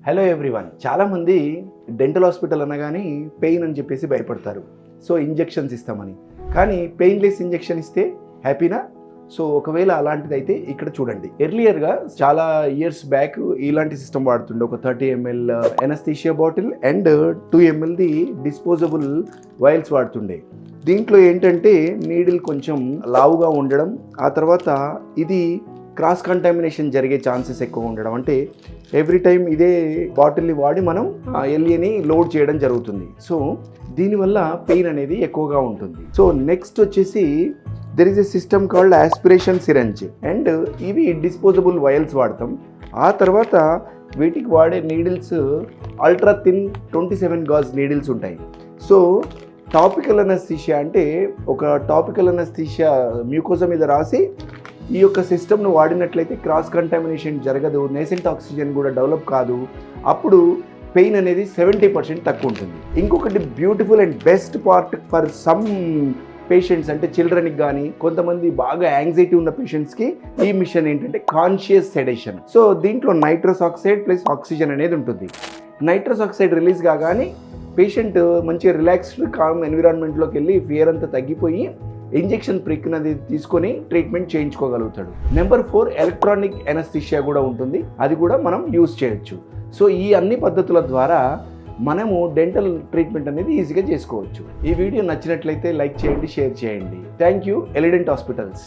Hello everyone. చాలామంది dental hospital అనగానే pain అని చెప్పేసి భయపడతారు. సో ఇంజెక్షన్స్ ఇస్తామని. కానీ పెయిన్లెస్ ఇంజెక్షన్ ఇస్తే హ్యాపీనా? సో ఒకవేళ అలాంటిది అయితే ఇక్కడ చూడండి. ఎర్లియర్గా చాలా ఇయర్స్ బ్యాక్ ఇలాంటి సిస్టమ్ వాడుతుండే. ఒక 30 ml ఎనస్థీషియా బాటిల్ అండ్ 2 mlది డిస్పోజబుల్ వైల్స్ వాడుతుండే. దీంట్లో ఏంటంటే నీడిల్ కొంచెం లావుగా ఉండడం, ఆ తర్వాత ఇది క్రాస్ కంటామినేషన్ జరిగే ఛాన్సెస్ ఎక్కువ ఉండడం. అంటే ఎవ్రీ టైం ఇదే బాటిల్ని వాడి మనం ఎల్ఏని లోడ్ చేయడం జరుగుతుంది. సో దీనివల్ల పెయిన్ అనేది ఎక్కువగా ఉంటుంది. సో నెక్స్ట్ వచ్చేసి there is a system called aspiration syringe and ఇవి డిస్పోజబుల్ వైల్స్ వాడతాం. ఆ తర్వాత వీటికి వాడే needles ultra thin 27 gauge needles ఉంటాయి. సో టాపికల్ అనస్థీషియా అంటే ఒక టాపికల్ అనస్థీషియా మ్యూకోజా మీద రాసి ఈ యొక్క సిస్టమ్ను వాడినట్లయితే క్రాస్ కంటామినేషన్ జరగదు, నేసెంట్ ఆక్సిజన్ కూడా డెవలప్ కాదు. అప్పుడు పెయిన్ అనేది 70% తక్కువ ఉంటుంది. ఇంకొకటి beautiful and best part for some patients, అంటే చిల్డ్రన్కి కానీ కొంతమంది బాగా యాంగ్జైటీ ఉన్న పేషెంట్స్కి ఈ మిషన్ ఏంటంటే కాన్షియస్ సెడేషన్. సో దీంట్లో నైట్రస్ ఆక్సైడ్ ప్లస్ ఆక్సిజన్ అనేది ఉంటుంది. నైట్రస్ ఆక్సైడ్ రిలీజ్ కాగానే పేషెంట్ మంచిగా రిలాక్స్డ్ కామ్ ఎన్విరాన్మెంట్లోకి వెళ్ళి ఫియర్ అంతా తగ్గిపోయి ఇంజెక్షన్ ప్రిక్ అనేది తీసుకొని ట్రీట్మెంట్ చేయించుకోగలుగుతాడు. నెంబర్ 4 ఎలక్ట్రానిక్ ఎనస్థీషియా కూడా ఉంటుంది. అది కూడా మనం యూజ్ చేయొచ్చు. సో ఈ అన్ని పద్ధతుల ద్వారా మనము డెంటల్ ట్రీట్మెంట్ అనేది ఈజీగా చేసుకోవచ్చు. ఈ వీడియో నచ్చినట్లయితే లైక్ చేయండి, షేర్ చేయండి. Thank you. ఎలిడెంట్ హాస్పిటల్స్.